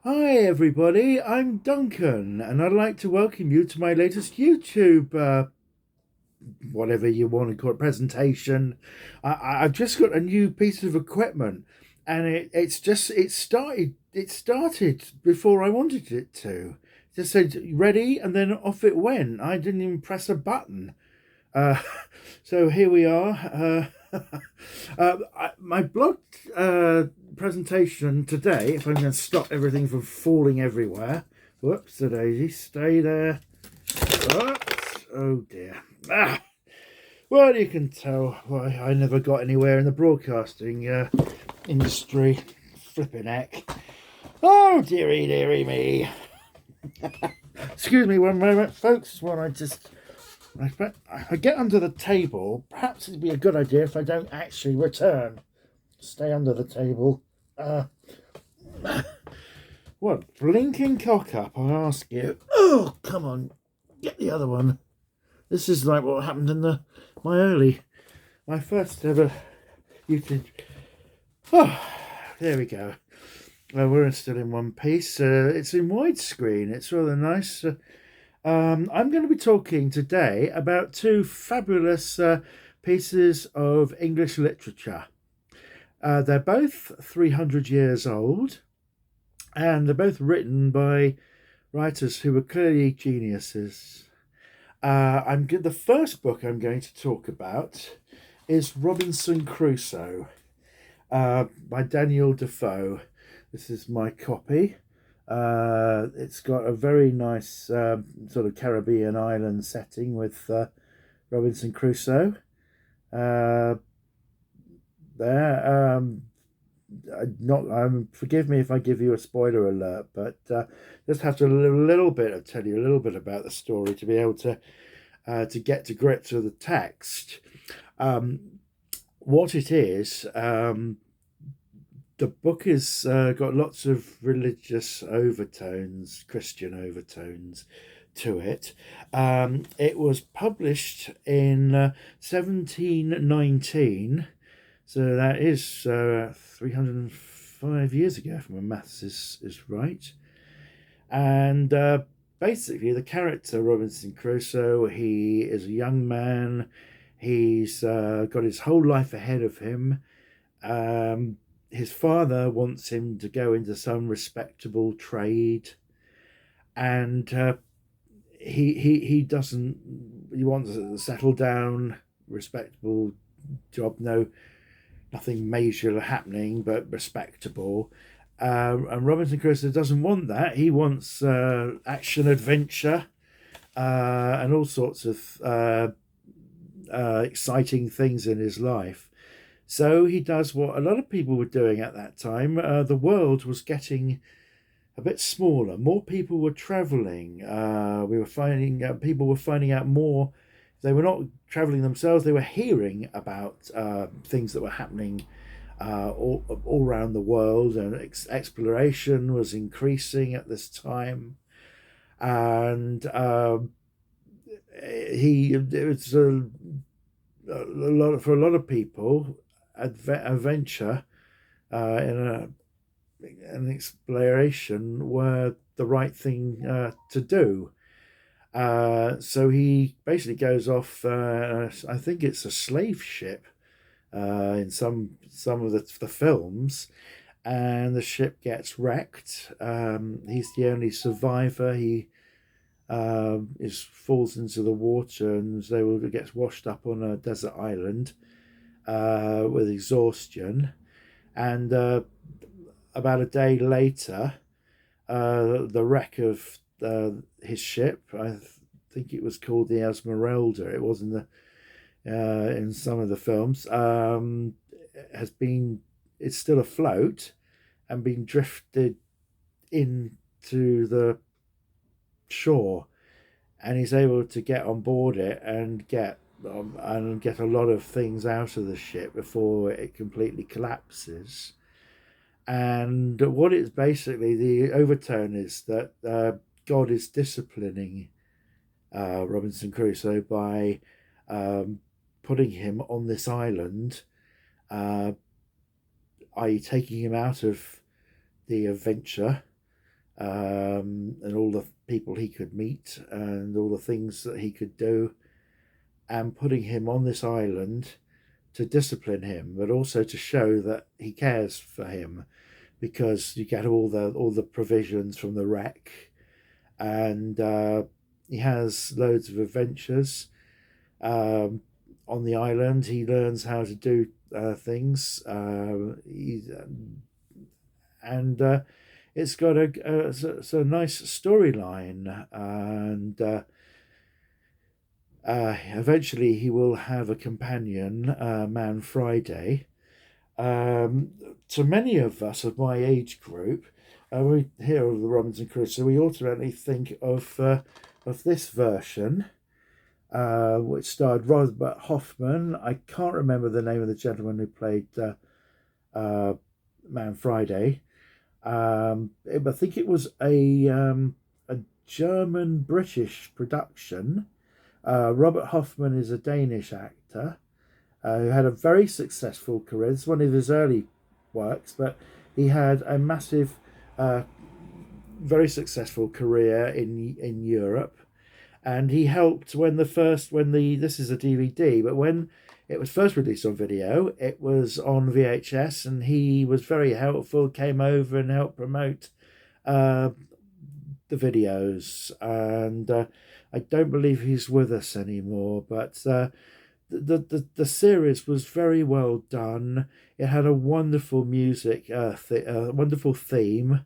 Hi everybody, I'm Duncan and I'd like to welcome you to my latest YouTube, whatever you want to call it, presentation. I've just got a new piece of equipment and it started before I wanted it to. It just said ready and then off it went. I didn't even press a button. Uh, so here we are. My blog presentation today, if I'm going to stop everything from falling everywhere. Whoops, the daisy, stay there. Whoops. Oh dear. Well, you can tell why I never got anywhere in the broadcasting industry. Flipping heck. Oh, dearie me. Excuse me one moment, folks, while I get under the table. Perhaps it'd be a good idea if I don't actually return. Stay under the table. What blinking cock up, I ask you. Oh, come on. Get the other one. This is like what happened in my first ever YouTube. Oh, there we go. We're still in one piece. It's in widescreen. It's rather nice. I'm going to be talking today about two fabulous pieces of English literature. They're both 300 years old, and they're both written by writers who were clearly geniuses. The first book I'm going to talk about is Robinson Crusoe by Daniel Defoe. This is my copy. It's got a very nice sort of Caribbean island setting with Robinson Crusoe. There. Forgive me if I give you a spoiler alert, but just have to tell you a little bit about the story to be able to get to grips with the text. What it is, the book has got lots of religious overtones, Christian overtones to it. It was published in 1719. So that is 305 years ago, if my maths is right. And basically, the character Robinson Crusoe, he is a young man. He's got his whole life ahead of him. His father wants him to go into some respectable trade, and he doesn't. He wants to settle down, respectable job. Nothing major happening, but respectable. And Robinson Crusoe doesn't want that. He wants action, adventure, and all sorts of exciting things in his life. So he does what a lot of people were doing at that time. The world was getting a bit smaller. More people were traveling. We were finding people were finding out more. They were not traveling themselves. They were hearing about things that were happening all around the world, and exploration was increasing at this time. And it was for a lot of people, adventure in an exploration were the right thing to do. So he basically goes off. I think it's a slave ship in some of the films, and the ship gets wrecked. He's the only survivor. He falls into the water and gets washed up on a desert island with exhaustion. And about a day later, the wreck of his ship, I think it was called the Esmeralda. It was in some of the films. It's still afloat and been drifted into the shore, and he's able to get on board it and get a lot of things out of the ship before it completely collapses. And what it's basically, the overtone is that God is disciplining Robinson Crusoe by putting him on this island, i.e., taking him out of the adventure and all the people he could meet and all the things that he could do, and putting him on this island to discipline him, but also to show that he cares for him, because you get all the provisions from the wreck, and he has loads of adventures on the island. He learns how to do things. And it's got a nice storyline, and eventually he will have a companion, Man Friday. To many of us of my age group, we hear of the Robinson Crusoe, we automatically think of this version, which starred Robert Hoffman. I can't remember the name of the gentleman who played Man Friday. I think it was a German-British production. Robert Hoffman is a Danish actor who had a very successful career. It's one of his early works, but he had a massive, very successful career in Europe, and he helped when this is a DVD, but when it was first released on video, it was on VHS, and he was very helpful, came over and helped promote the videos, and I don't believe he's with us anymore, but the series was very well done. It had a wonderful wonderful theme,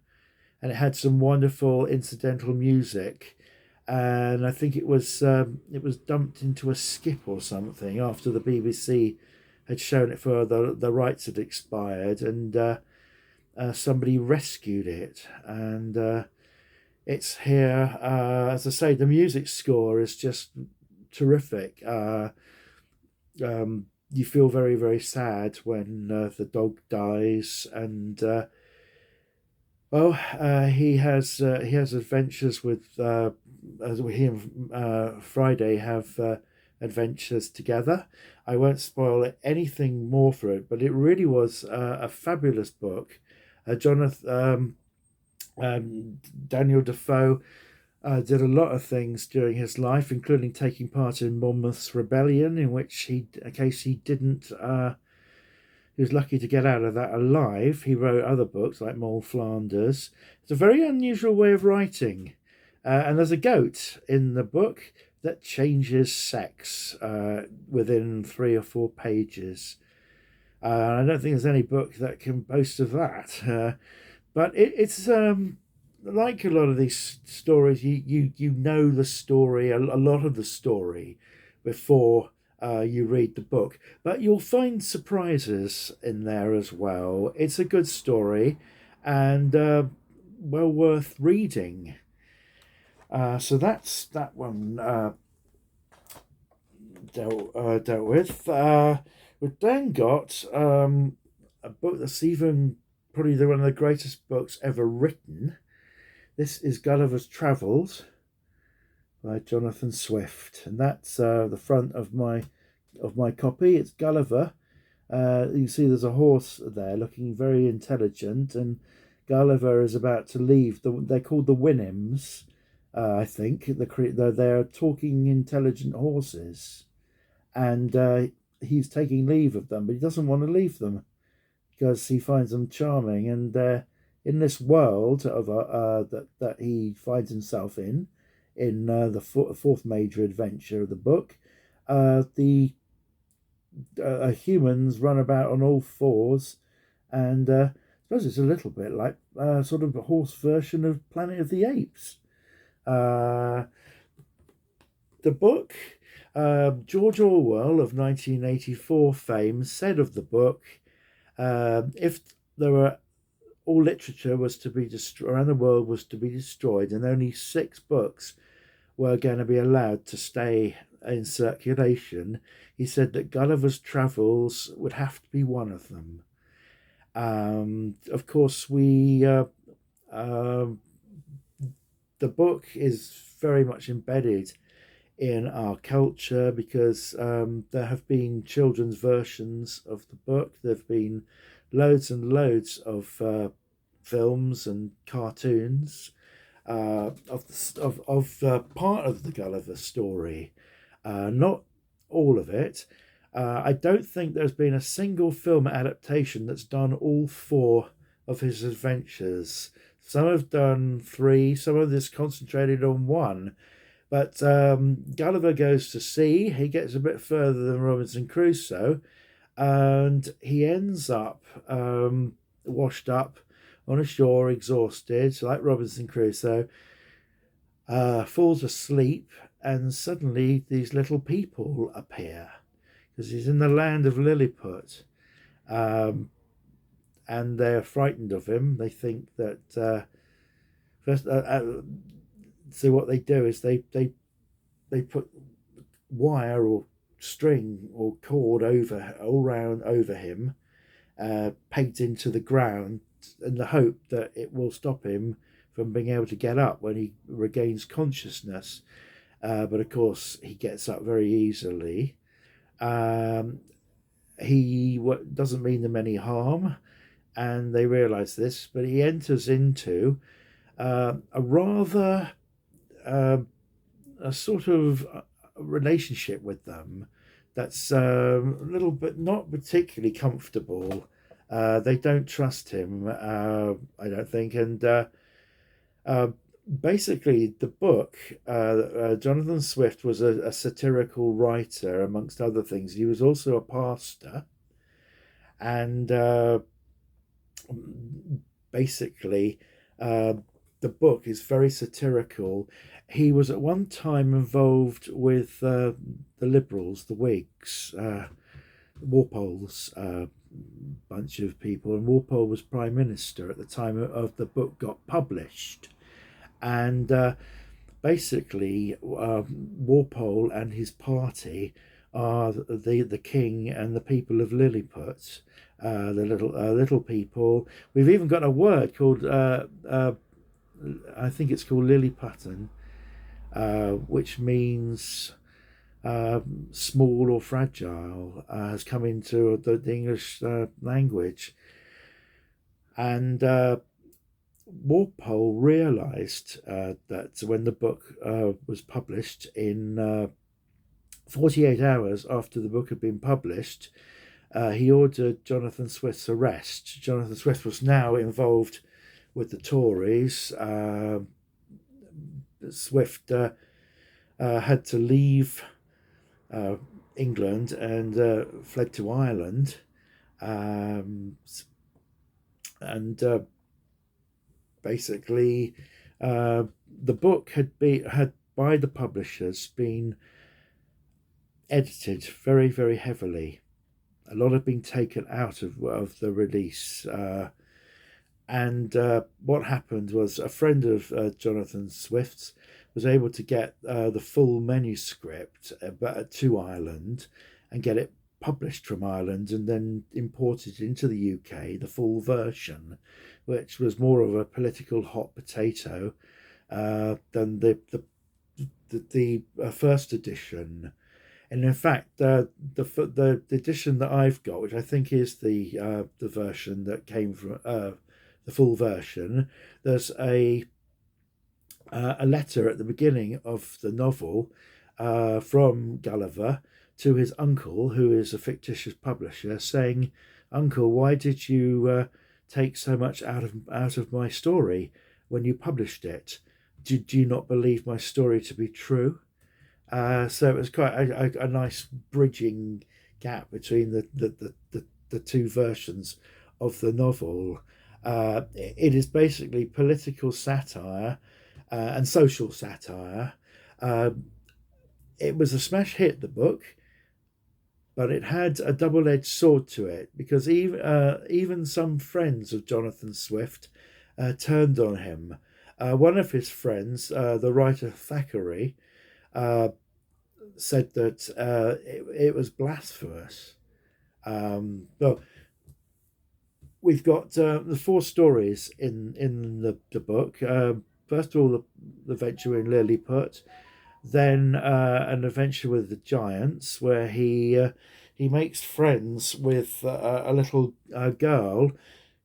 and it had some wonderful incidental music. And I think it was dumped into a skip or something after the BBC had shown it, for the rights had expired, and somebody rescued it, and it's here. As I say, the music score is just terrific. You feel very, very sad when the dog dies, and he has adventures with as he and Friday have adventures together. I won't spoil anything more for it, but it really was a fabulous book. Daniel Defoe did a lot of things during his life, including taking part in Monmouth's Rebellion, in which he didn't. He was lucky to get out of that alive. He wrote other books like Moll Flanders. It's a very unusual way of writing. And there's a goat in the book that changes sex within 3 or 4 pages. I don't think there's any book that can boast of that. But it's like a lot of these stories, you know the story, a lot of the story, before you read the book. But you'll find surprises in there as well. It's a good story, and well worth reading. So that's that one dealt with. We've then got a book that's even probably one of the greatest books ever written. This is Gulliver's Travels by Jonathan Swift, and that's the front of my copy. It's Gulliver. You can see there's a horse there looking very intelligent, and Gulliver is about to leave. They're called the Winnims, I think. They're talking intelligent horses, and he's taking leave of them, but he doesn't want to leave them because he finds them charming. And in this world of that he finds himself in the fourth major adventure of the book, the humans run about on all fours, and I suppose it's a little bit like sort of a horse version of Planet of the Apes. The book, George Orwell of 1984 fame said of the book, if there were all literature was to be destroyed around the world, was to be destroyed, and only 6 books were going to be allowed to stay in circulation, he said that Gulliver's Travels would have to be one of them. Of course, the book is very much embedded in our culture, because there have been children's versions of the book. There have been loads and loads of films and cartoons. part of the Gulliver story, not all of it. I don't think there's been a single film adaptation that's done all four of his adventures. Some have done three, some of this concentrated on one. But Gulliver goes to sea. He gets a bit further than Robinson Crusoe, and he ends up washed up on a shore, exhausted, like Robinson Crusoe, falls asleep, and suddenly these little people appear because he's in the land of Lilliput, and they're frightened of him. They think that first, so what they do is they put wire or string or cord over him, pegged into the ground, in the hope that it will stop him from being able to get up when he regains consciousness. But of course, he gets up very easily. He doesn't mean them any harm, and they realise this. But he enters into a rather a sort of relationship with them that's a little bit not particularly comfortable. They don't trust him, I don't think, and basically the book, Jonathan Swift was a satirical writer, amongst other things. He was also a pastor, and basically the book is very satirical. He was at one time involved with the Liberals, the Whigs, Walpole's bunch of people, and Walpole was Prime Minister at the time of the book got published. And basically, Walpole and his party are the king and the people of Lilliput, the little people. We've even got a word called I think it's called Lilliputian, which means small or fragile, has come into the English language. And Walpole realised that when the book was published, in 48 hours after the book had been published, he ordered Jonathan Swift's arrest. Jonathan Swift was now involved with the Tories. Swift had to leave England and fled to Ireland, and basically the book had by the publishers been edited very, very heavily. A lot had been taken out of the release, and what happened was a friend of Jonathan Swift's was able to get the full manuscript to Ireland and get it published from Ireland and then imported into the UK, the full version, which was more of a political hot potato than the first edition. And in fact, the edition that I've got, which I think is the version that came from the full version, there's a letter at the beginning of the novel from Gulliver to his uncle, who is a fictitious publisher, saying, "Uncle, why did you take so much out of my story when you published it? Did you not believe my story to be true?" So it was quite a nice bridging gap between the two versions of the novel. It is basically political satire and social satire. It was a smash hit, the book, but it had a double-edged sword to it, because even some friends of Jonathan Swift turned on him. One of his friends, the writer Thackeray, said that it was blasphemous. Well, we've got the four stories in the book. First of all, the adventure in Lilliput, then an adventure with the giants, where he makes friends with a little girl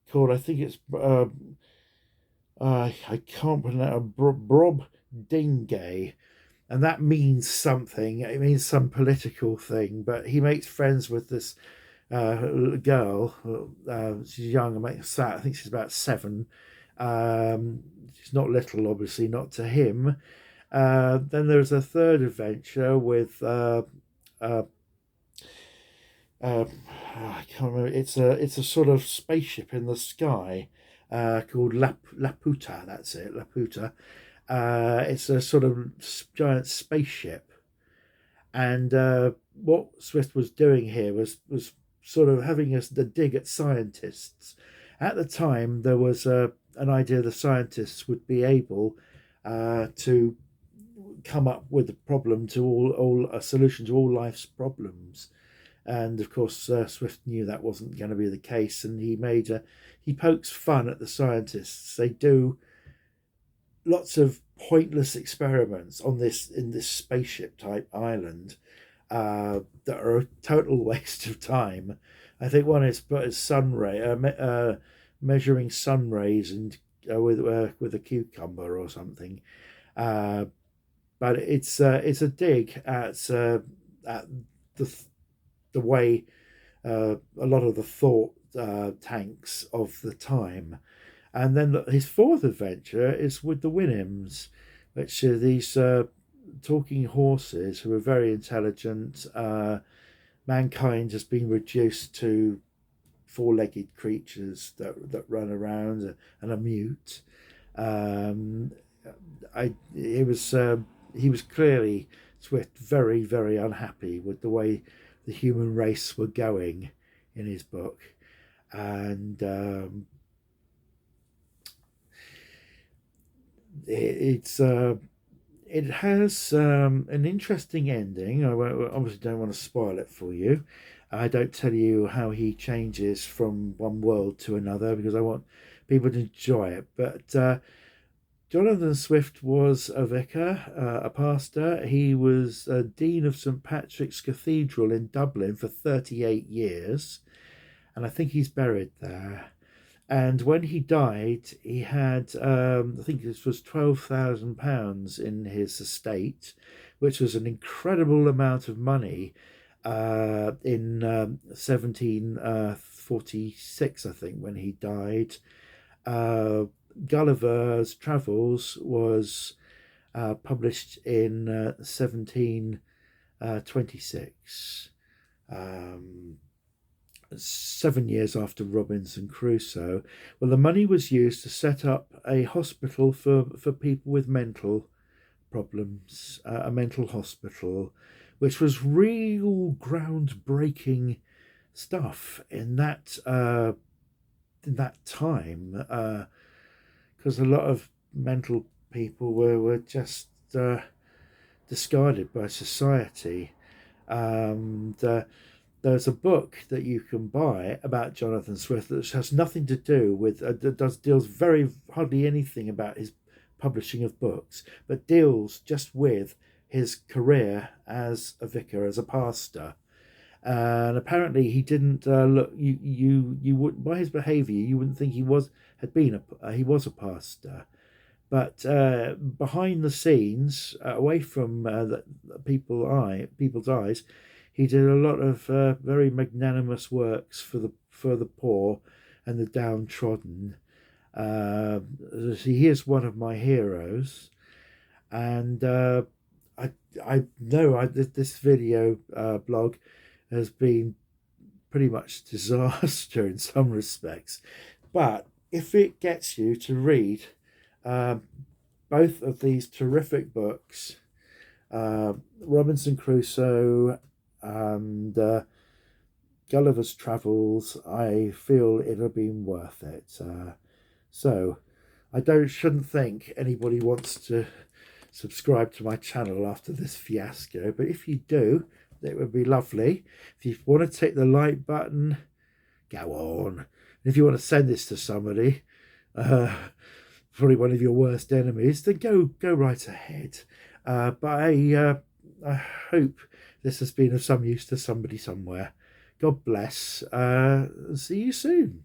called, I think it's I can't pronounce Brob Dingay, and that means something. It means some political thing. But he makes friends with this girl. She's young. I think she's about 7. She's not little, obviously, not to him. Then there's a third adventure with uh, I can't remember. It's a sort of spaceship in the sky called Laputa. That's it, Laputa. It's a sort of giant spaceship, and what Swift was doing here was sort of having us the dig at scientists. At the time, there was an idea the scientists would be able to come up with a problem to all a solution to all life's problems. And of course, Swift knew that wasn't going to be the case, and he pokes fun at the scientists. They do lots of pointless experiments in this spaceship type island that are a total waste of time. I think one is measuring sun rays and with a cucumber or something. But it's a dig at the way a lot of the thought tanks of the time. And then his fourth adventure is with the Winnims, which are these talking horses who are very intelligent. Mankind has been reduced to four-legged creatures that run around and are mute. He was clearly, Swift, very, very unhappy with the way the human race were going in his book, and it has an interesting ending. Obviously don't want to spoil it for you. I don't tell you how he changes from one world to another because I want people to enjoy it. But Jonathan Swift was a vicar, a pastor. He was a Dean of St Patrick's Cathedral in Dublin for 38 years, and I think he's buried there. And when he died, he had, I think this was £12,000 in his estate, which was an incredible amount of money in 1746, I think, when he died. Gulliver's Travels was published in 1726, 7 years after Robinson Crusoe. Well, the money was used to set up a hospital for people with mental problems, a mental hospital, which was real groundbreaking stuff in that time. Because a lot of mental people were just discarded by society. There's a book that you can buy about Jonathan Swift that has nothing to do with, deals very hardly anything about his publishing of books, but deals just with his career as a vicar, as a pastor. And apparently he didn't look. You would, by his behaviour, you wouldn't think he was a pastor, but behind the scenes, away from the people's eyes, he did a lot of very magnanimous works for the poor and the downtrodden. He is one of my heroes, and I know this video blog has been pretty much disaster in some respects, but if it gets you to read both of these terrific books, Robinson Crusoe and Gulliver's Travels, I feel it'll have been worth it. So I shouldn't think anybody wants to subscribe to my channel after this fiasco, but if you do, it would be lovely. If you want to take the like button, go on. If you want to send this to somebody, probably one of your worst enemies, then go right ahead. But I hope this has been of some use to somebody somewhere. God bless. See you soon.